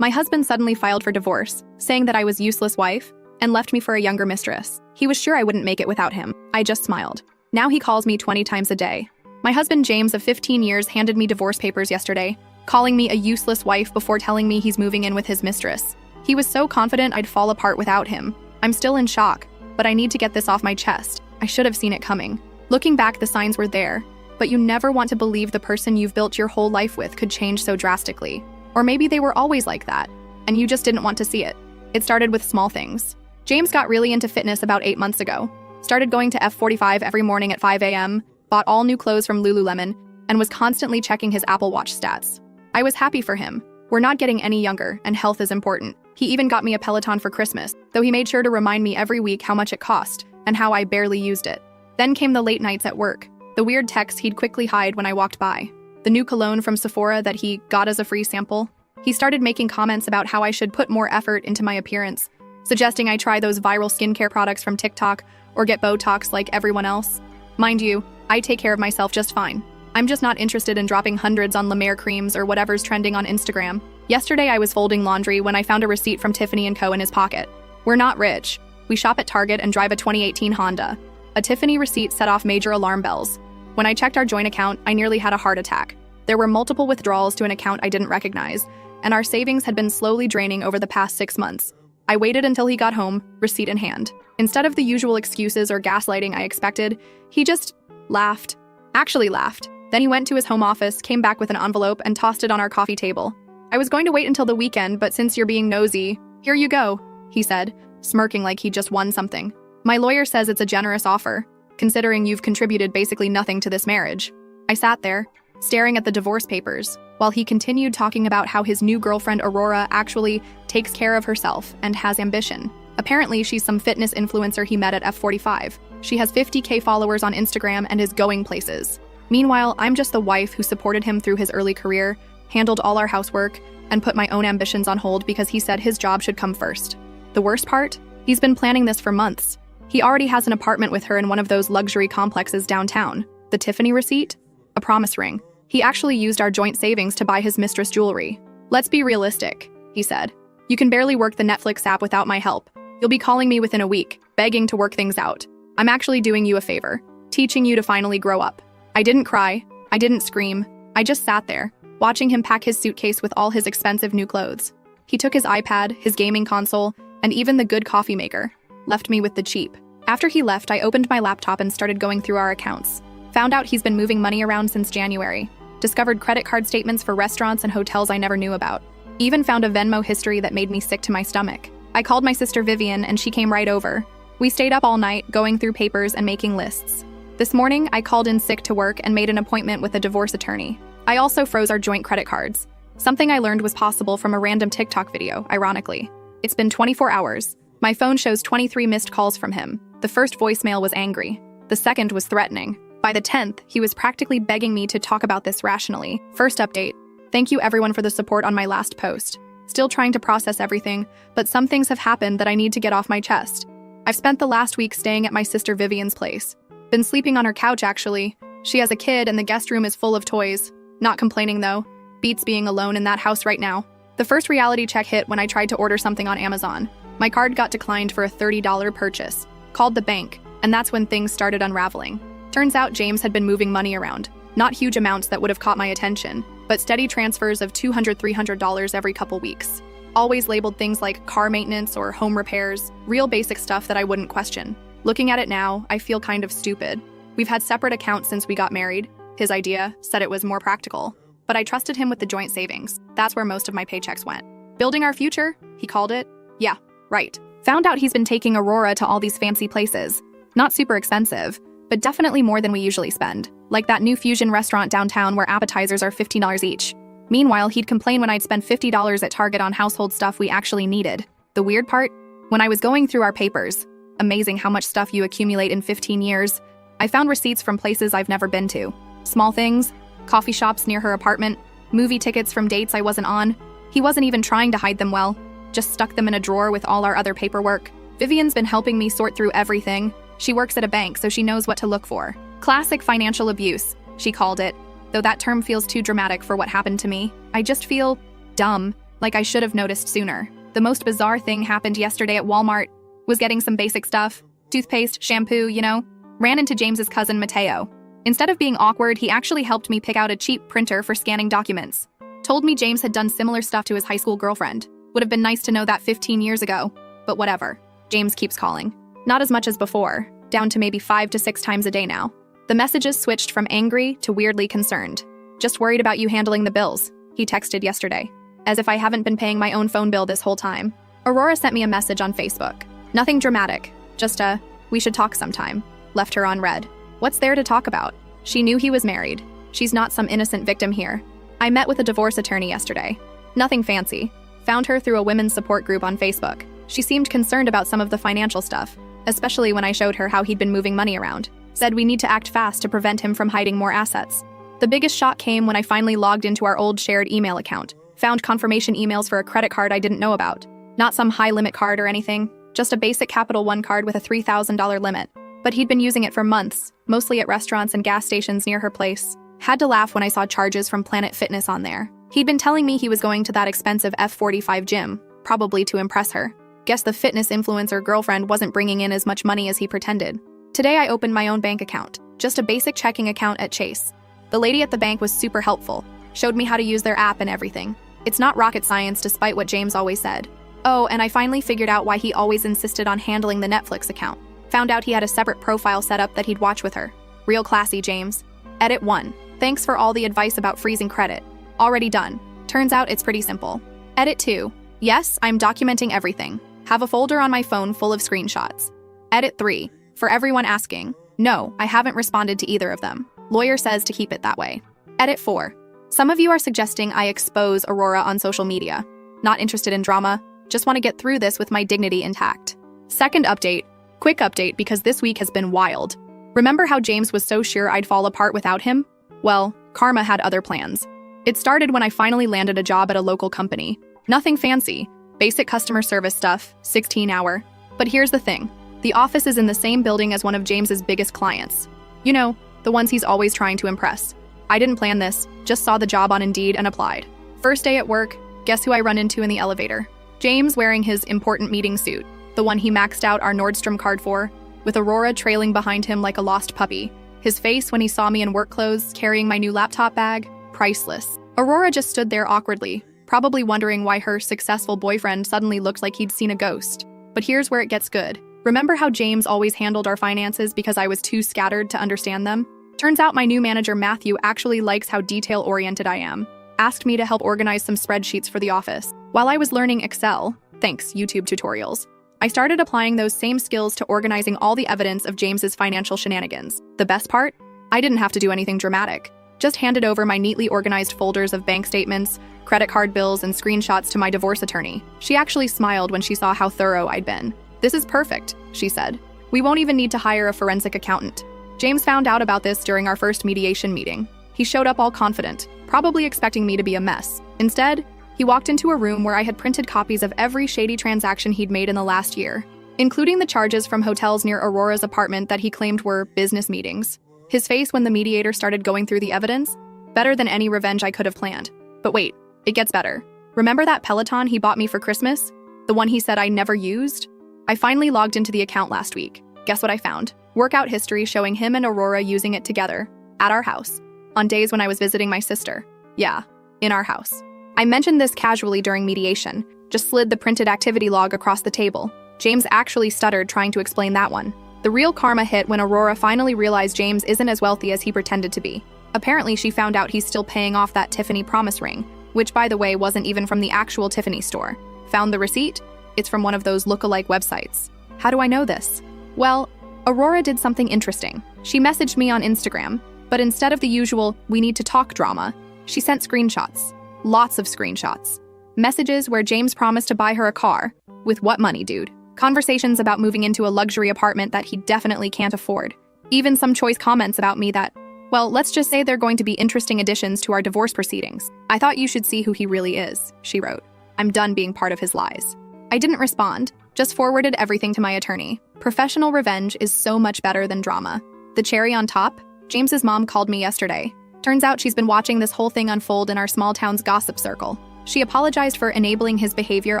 My husband suddenly filed for divorce, saying that I was a useless wife and left me for a younger mistress. He was sure I wouldn't make it without him. I just smiled. Now he calls me 20 times a day. My husband James of 15 years handed me divorce papers yesterday, calling me a useless wife before telling me he's moving in with his mistress. He was so confident I'd fall apart without him. I'm still in shock, but I need to get this off my chest. I should have seen it coming. Looking back, the signs were there, but you never want to believe the person you've built your whole life with could change so drastically. Or maybe they were always like that, and you just didn't want to see it. It started with small things. James got really into fitness about 8 months ago, started going to F45 every morning at 5 a.m., bought all new clothes from Lululemon, and was constantly checking his Apple Watch stats. I was happy for him. We're not getting any younger, and health is important. He even got me a Peloton for Christmas, though he made sure to remind me every week how much it cost and how I barely used it. Then came the late nights at work, the weird texts he'd quickly hide when I walked by, the new cologne from Sephora that he got as a free sample. He started making comments about how I should put more effort into my appearance, suggesting I try those viral skincare products from TikTok or get Botox like everyone else. Mind you, I take care of myself just fine. I'm just not interested in dropping hundreds on La Mer creams or whatever's trending on Instagram. Yesterday I was folding laundry when I found a receipt from Tiffany & Co. in his pocket. We're not rich. We shop at Target and drive a 2018 Honda. A Tiffany receipt set off major alarm bells. When I checked our joint account, I nearly had a heart attack. There were multiple withdrawals to an account I didn't recognize, and our savings had been slowly draining over the past 6 months. I waited until he got home, receipt in hand. Instead of the usual excuses or gaslighting I expected, he just laughed. Actually laughed. Then he went to his home office, came back with an envelope, and tossed it on our coffee table. I was going to wait until the weekend, but since you're being nosy, here you go, he said, smirking like he just won something. My lawyer says it's a generous offer, considering you've contributed basically nothing to this marriage. I sat there, staring at the divorce papers, while he continued talking about how his new girlfriend Aurora actually takes care of herself and has ambition. Apparently, she's some fitness influencer he met at F45. She has 50K followers on Instagram and is going places. Meanwhile, I'm just the wife who supported him through his early career, handled all our housework, and put my own ambitions on hold because he said his job should come first. The worst part? He's been planning this for months. He already has an apartment with her in one of those luxury complexes downtown. The Tiffany receipt? A promise ring. He actually used our joint savings to buy his mistress jewelry. Let's be realistic, he said. You can barely work the Netflix app without my help. You'll be calling me within a week, begging to work things out. I'm actually doing you a favor, teaching you to finally grow up. I didn't cry. I didn't scream. I just sat there, watching him pack his suitcase with all his expensive new clothes. He took his iPad, his gaming console, and even the good coffee maker, left me with the cheap. After he left, I opened my laptop and started going through our accounts. Found out he's been moving money around since January. Discovered credit card statements for restaurants and hotels I never knew about. Even found a Venmo history that made me sick to my stomach. I called my sister Vivian and she came right over. We stayed up all night, going through papers and making lists. This morning, I called in sick to work and made an appointment with a divorce attorney. I also froze our joint credit cards. Something I learned was possible from a random TikTok video, ironically. It's been 24 hours. My phone shows 23 missed calls from him. The first voicemail was angry. The second was threatening. By the 10th, he was practically begging me to talk about this rationally. First update. Thank you everyone for the support on my last post. Still trying to process everything, but some things have happened that I need to get off my chest. I've spent the last week staying at my sister Vivian's place. Been sleeping on her couch, actually. She has a kid and the guest room is full of toys. Not complaining, though. Beats being alone in that house right now. The first reality check hit when I tried to order something on Amazon. My card got declined for a $30 purchase. Called the bank, and that's when things started unraveling. Turns out James had been moving money around. Not huge amounts that would have caught my attention, but steady transfers of $200, $300 every couple weeks. Always labeled things like car maintenance or home repairs, real basic stuff that I wouldn't question. Looking at it now, I feel kind of stupid. We've had separate accounts since we got married. His idea said it was more practical, but I trusted him with the joint savings. That's where most of my paychecks went. Building our future, he called it. Yeah, right. Found out he's been taking Aurora to all these fancy places. Not super expensive, but definitely more than we usually spend. Like that new fusion restaurant downtown where appetizers are $15 each. Meanwhile, he'd complain when I'd spend $50 at Target on household stuff we actually needed. The weird part? When I was going through our papers, amazing how much stuff you accumulate in 15 years, I found receipts from places I've never been to. Small things, coffee shops near her apartment, movie tickets from dates I wasn't on. He wasn't even trying to hide them well, just stuck them in a drawer with all our other paperwork. Vivian's been helping me sort through everything. She works at a bank, so she knows what to look for. Classic financial abuse, she called it, though that term feels too dramatic for what happened to me. I just feel dumb. Like I should have noticed sooner. The most bizarre thing happened yesterday at Walmart. Was getting some basic stuff. Toothpaste, shampoo, you know. Ran into James's cousin Mateo. Instead of being awkward, he actually helped me pick out a cheap printer for scanning documents. Told me James had done similar stuff to his high school girlfriend. Would have been nice to know that 15 years ago. But whatever. James keeps calling. Not as much as before. Down to maybe 5 to 6 times a day now. The messages switched from angry to weirdly concerned. Just worried about you handling the bills, he texted yesterday. As if I haven't been paying my own phone bill this whole time. Aurora sent me a message on Facebook. Nothing dramatic. Just a, we should talk sometime. Left her on read. What's there to talk about? She knew he was married. She's not some innocent victim here. I met with a divorce attorney yesterday. Nothing fancy. Found her through a women's support group on Facebook. She seemed concerned about some of the financial stuff, especially when I showed her how he'd been moving money around. Said we need to act fast to prevent him from hiding more assets. The biggest shock came when I finally logged into our old shared email account. Found confirmation emails for a credit card I didn't know about. Not some high-limit card or anything. Just a basic Capital One card with a $3,000 limit. But he'd been using it for months, mostly at restaurants and gas stations near her place. Had to laugh when I saw charges from Planet Fitness on there. He'd been telling me he was going to that expensive F45 gym, probably to impress her. Guess the fitness influencer girlfriend wasn't bringing in as much money as he pretended. Today I opened my own bank account, just a basic checking account at Chase. The lady at the bank was super helpful, showed me how to use their app and everything. It's not rocket science despite what James always said. Oh, and I finally figured out why he always insisted on handling the Netflix account. Found out he had a separate profile set up that he'd watch with her. Real classy, James. Edit 1. Thanks for all the advice about freezing credit. Already done. Turns out it's pretty simple. Edit 2. Yes, I'm documenting everything. Have a folder on my phone full of screenshots. Edit 3. For everyone asking. No, I haven't responded to either of them. Lawyer says to keep it that way. Edit 4. Some of you are suggesting I expose Aurora on social media. Not interested in drama. Just want to get through this with my dignity intact. Second update. Quick update because this week has been wild. Remember how James was so sure I'd fall apart without him? Well, karma had other plans. It started when I finally landed a job at a local company. Nothing fancy. Basic customer service stuff, 16-hour. But here's the thing. The office is in the same building as one of James's biggest clients. You know, the ones he's always trying to impress. I didn't plan this, just saw the job on Indeed and applied. First day at work, guess who I run into in the elevator? James wearing his important meeting suit, the one he maxed out our Nordstrom card for, with Aurora trailing behind him like a lost puppy. His face when he saw me in work clothes, carrying my new laptop bag, priceless. Aurora just stood there awkwardly, probably wondering why her successful boyfriend suddenly looked like he'd seen a ghost. But here's where it gets good. Remember how James always handled our finances because I was too scattered to understand them? Turns out my new manager Matthew actually likes how detail-oriented I am. Asked me to help organize some spreadsheets for the office. While I was learning Excel, thanks YouTube tutorials, I started applying those same skills to organizing all the evidence of James's financial shenanigans. The best part? I didn't have to do anything dramatic. Just handed over my neatly organized folders of bank statements, credit card bills, and screenshots to my divorce attorney. She actually smiled when she saw how thorough I'd been. This is perfect, she said. We won't even need to hire a forensic accountant. James found out about this during our first mediation meeting. He showed up all confident, probably expecting me to be a mess. Instead, he walked into a room where I had printed copies of every shady transaction he'd made in the last year, including the charges from hotels near Aurora's apartment that he claimed were business meetings. His face when the mediator started going through the evidence? Better than any revenge I could have planned. But wait, it gets better. Remember that Peloton he bought me for Christmas? The one he said I never used? I finally logged into the account last week. Guess what I found? Workout history showing him and Aurora using it together, at our house, on days when I was visiting my sister. Yeah, in our house. I mentioned this casually during mediation, just slid the printed activity log across the table. James actually stuttered trying to explain that one. The real karma hit when Aurora finally realized James isn't as wealthy as he pretended to be. Apparently she found out he's still paying off that Tiffany promise ring, which by the way wasn't even from the actual Tiffany store. Found the receipt? It's from one of those look-alike websites. How do I know this? Well, Aurora did something interesting. She messaged me on Instagram, but instead of the usual "we need to talk" drama, she sent screenshots. Lots of screenshots. Messages where James promised to buy her a car. With what money, dude? Conversations about moving into a luxury apartment that he definitely can't afford. Even some choice comments about me that, well, let's just say they're going to be interesting additions to our divorce proceedings. I thought you should see who he really is, she wrote. I'm done being part of his lies. I didn't respond, just forwarded everything to my attorney. Professional revenge is so much better than drama. The cherry on top? James's mom called me yesterday. Turns out she's been watching this whole thing unfold in our small town's gossip circle. She apologized for enabling his behavior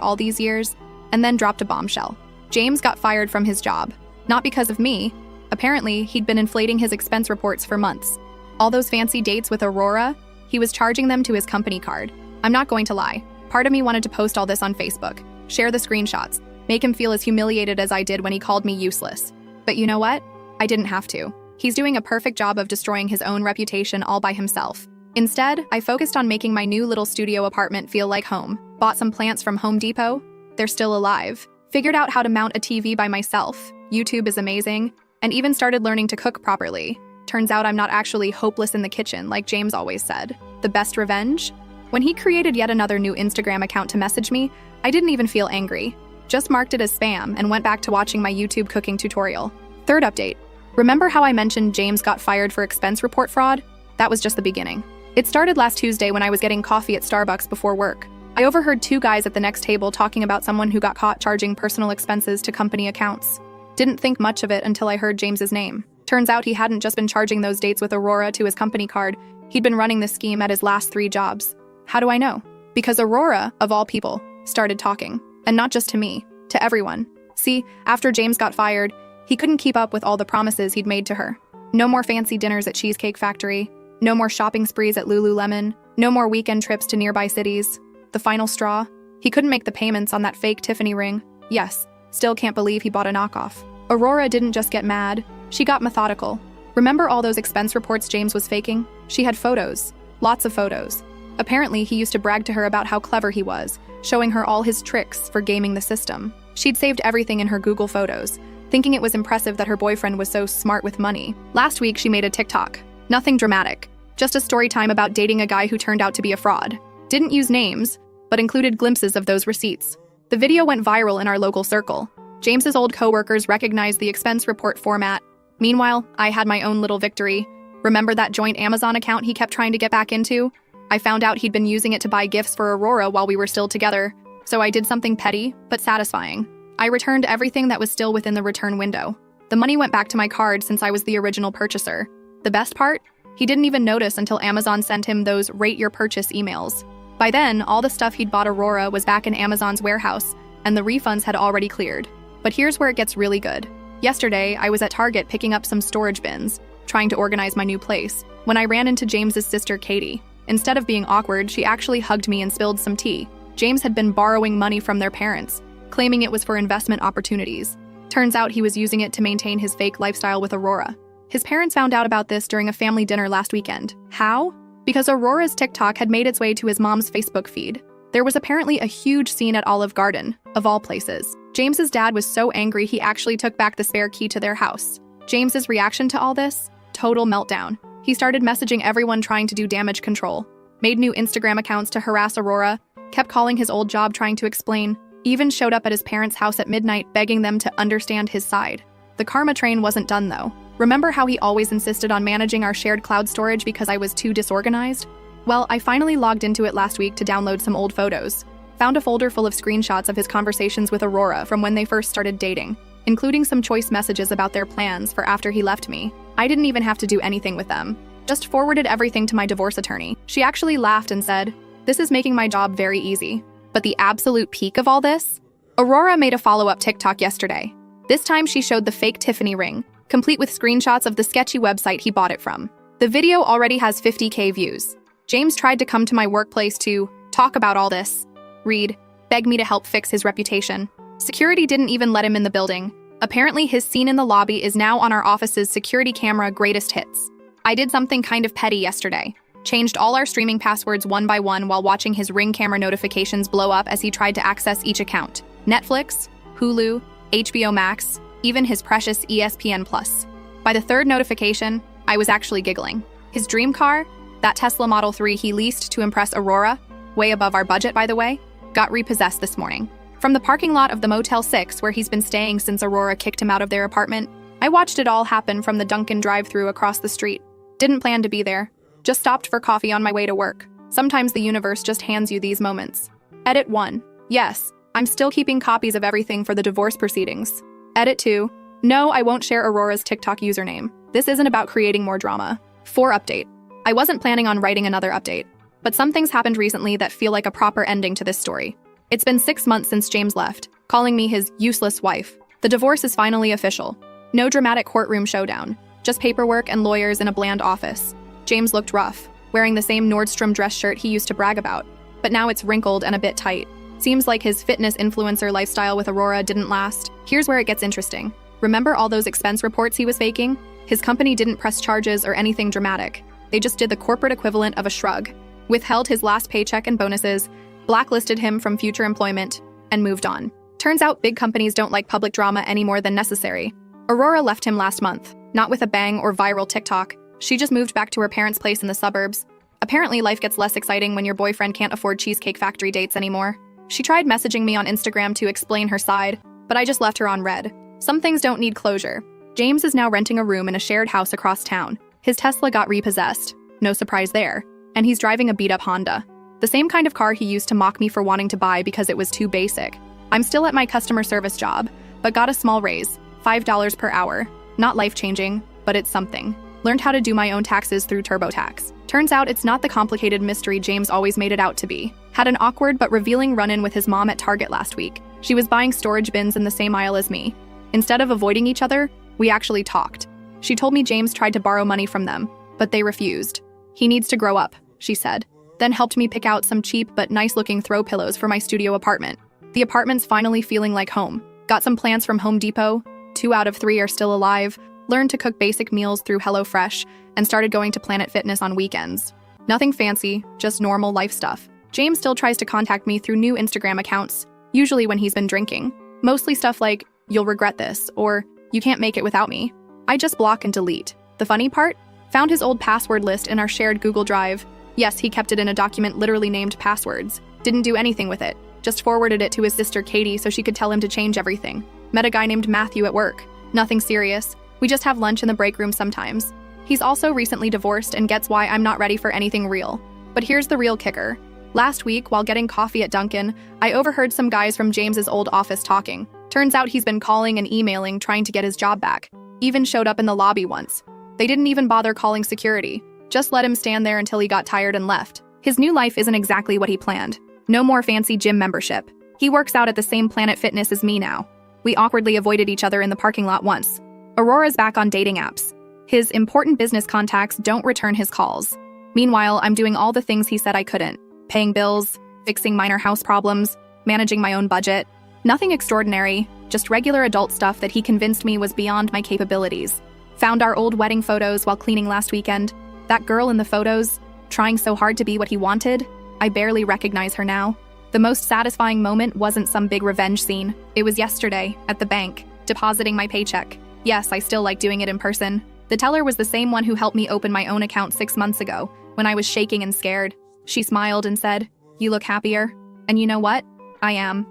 all these years, and then dropped a bombshell. James got fired from his job. Not because of me. Apparently, he'd been inflating his expense reports for months. All those fancy dates with Aurora, he was charging them to his company card. I'm not going to lie. Part of me wanted to post all this on Facebook, share the screenshots, make him feel as humiliated as I did when he called me useless. But you know what? I didn't have to. He's doing a perfect job of destroying his own reputation all by himself. Instead, I focused on making my new little studio apartment feel like home. Bought some plants from Home Depot. They're still alive. Figured out how to mount a TV by myself. YouTube is amazing. And even started learning to cook properly. Turns out I'm not actually hopeless in the kitchen, like James always said. The best revenge? When he created yet another new Instagram account to message me, I didn't even feel angry. Just marked it as spam and went back to watching my YouTube cooking tutorial. Third update. Remember how I mentioned James got fired for expense report fraud? That was just the beginning. It started last Tuesday when I was getting coffee at Starbucks before work. I overheard two guys at the next table talking about someone who got caught charging personal expenses to company accounts. Didn't think much of it until I heard James's name. Turns out he hadn't just been charging those dates with Aurora to his company card, he'd been running this scheme at his last 3 jobs. How do I know? Because Aurora, of all people, started talking. And not just to me, to everyone. See, after James got fired, he couldn't keep up with all the promises he'd made to her. No more fancy dinners at Cheesecake Factory, no more shopping sprees at Lululemon, no more weekend trips to nearby cities. The final straw? He couldn't make the payments on that fake Tiffany ring. Yes, still can't believe he bought a knockoff. Aurora didn't just get mad, she got methodical. Remember all those expense reports James was faking? She had photos. Lots of photos. Apparently, he used to brag to her about how clever he was, showing her all his tricks for gaming the system. She'd saved everything in her Google Photos, thinking it was impressive that her boyfriend was so smart with money. Last week, she made a TikTok. Nothing dramatic. Just a story time about dating a guy who turned out to be a fraud. Didn't use names, but included glimpses of those receipts. The video went viral in our local circle. James's old coworkers recognized the expense report format. Meanwhile, I had my own little victory. Remember that joint Amazon account he kept trying to get back into? I found out he'd been using it to buy gifts for Aurora while we were still together, so I did something petty, but satisfying. I returned everything that was still within the return window. The money went back to my card since I was the original purchaser. The best part? He didn't even notice until Amazon sent him those rate your purchase emails. By then, all the stuff he'd bought Aurora was back in Amazon's warehouse, and the refunds had already cleared. But here's where it gets really good. Yesterday, I was at Target picking up some storage bins, trying to organize my new place, when I ran into James's sister, Katie. Instead of being awkward, she actually hugged me and spilled some tea. James had been borrowing money from their parents, claiming it was for investment opportunities. Turns out he was using it to maintain his fake lifestyle with Aurora. His parents found out about this during a family dinner last weekend. How? Because Aurora's TikTok had made its way to his mom's Facebook feed. There was apparently a huge scene at Olive Garden, of all places. James's dad was so angry he actually took back the spare key to their house. James's reaction to all this? Total meltdown. He started messaging everyone trying to do damage control, made new Instagram accounts to harass Aurora, kept calling his old job trying to explain, even showed up at his parents' house at midnight begging them to understand his side. The karma train wasn't done though. Remember how he always insisted on managing our shared cloud storage because I was too disorganized? Well, I finally logged into it last week to download some old photos. Found a folder full of screenshots of his conversations with Aurora from when they first started dating, including some choice messages about their plans for after he left me. I didn't even have to do anything with them. Just forwarded everything to my divorce attorney. She actually laughed and said, "This is making my job very easy." But the absolute peak of all this? Aurora made a follow-up TikTok yesterday. This time she showed the fake Tiffany ring, complete with screenshots of the sketchy website he bought it from. The video already has 50K views. James tried to come to my workplace to talk about all this. Read, beg me to help fix his reputation. Security didn't even let him in the building. Apparently his scene in the lobby is now on our office's security camera greatest hits. I did something kind of petty yesterday. Changed all our streaming passwords one by one while watching his Ring camera notifications blow up as he tried to access each account. Netflix, Hulu, HBO Max, even his precious ESPN Plus. By the third notification, I was actually giggling. His dream car, that Tesla Model 3 he leased to impress Aurora, way above our budget by the way, got repossessed this morning. From the parking lot of the Motel 6 where he's been staying since Aurora kicked him out of their apartment, I watched it all happen from the Dunkin' drive-thru across the street. Didn't plan to be there. Just stopped for coffee on my way to work. Sometimes the universe just hands you these moments. Edit 1. Yes, I'm still keeping copies of everything for the divorce proceedings. Edit 2. No, I won't share Aurora's TikTok username. This isn't about creating more drama. 4 update. I wasn't planning on writing another update. But some things happened recently that feel like a proper ending to this story. It's been 6 months since James left, calling me his useless wife. The divorce is finally official. No dramatic courtroom showdown, just paperwork and lawyers in a bland office. James looked rough, wearing the same Nordstrom dress shirt he used to brag about. But now it's wrinkled and a bit tight. Seems like his fitness influencer lifestyle with Aurora didn't last. Here's where it gets interesting. Remember all those expense reports he was faking? His company didn't press charges or anything dramatic. They just did the corporate equivalent of a shrug, withheld his last paycheck and bonuses, blacklisted him from future employment, and moved on. Turns out big companies don't like public drama any more than necessary. Aurora left him last month, not with a bang or viral TikTok. She just moved back to her parents' place in the suburbs. Apparently, life gets less exciting when your boyfriend can't afford Cheesecake Factory dates anymore. She tried messaging me on Instagram to explain her side, but I just left her on red. Some things don't need closure. James is now renting a room in a shared house across town. His Tesla got repossessed. No surprise there. And he's driving a beat-up Honda. The same kind of car he used to mock me for wanting to buy because it was too basic. I'm still at my customer service job, but got a small raise, $5 per hour. Not life-changing, but it's something. Learned how to do my own taxes through TurboTax. Turns out it's not the complicated mystery James always made it out to be. Had an awkward but revealing run-in with his mom at Target last week. She was buying storage bins in the same aisle as me. Instead of avoiding each other, we actually talked. She told me James tried to borrow money from them, but they refused. He needs to grow up, she said. Then helped me pick out some cheap but nice-looking throw pillows for my studio apartment. The apartment's finally feeling like home. Got some plants from Home Depot. 2 out of 3 are still alive. Learned to cook basic meals through HelloFresh, and started going to Planet Fitness on weekends. Nothing fancy, just normal life stuff. James still tries to contact me through new Instagram accounts, usually when he's been drinking. Mostly stuff like, "You'll regret this," or "You can't make it without me." I just block and delete. The funny part? Found his old password list in our shared Google Drive. Yes, he kept it in a document literally named Passwords. Didn't do anything with it. Just forwarded it to his sister Katie so she could tell him to change everything. Met a guy named Matthew at work. Nothing serious. We just have lunch in the break room sometimes. He's also recently divorced and gets why I'm not ready for anything real. But here's the real kicker. Last week, while getting coffee at Dunkin', I overheard some guys from James's old office talking. Turns out he's been calling and emailing trying to get his job back. Even showed up in the lobby once. They didn't even bother calling security. Just let him stand there until he got tired and left. His new life isn't exactly what he planned. No more fancy gym membership. He works out at the same Planet Fitness as me now. We awkwardly avoided each other in the parking lot once. Aurora's back on dating apps. His important business contacts don't return his calls. Meanwhile, I'm doing all the things he said I couldn't. Paying bills, fixing minor house problems, managing my own budget. Nothing extraordinary, just regular adult stuff that he convinced me was beyond my capabilities. Found our old wedding photos while cleaning last weekend. That girl in the photos, trying so hard to be what he wanted, I barely recognize her now. The most satisfying moment wasn't some big revenge scene. It was yesterday, at the bank, depositing my paycheck. Yes, I still like doing it in person. The teller was the same one who helped me open my own account 6 months ago, when I was shaking and scared. She smiled and said, "You look happier." And you know what? I am.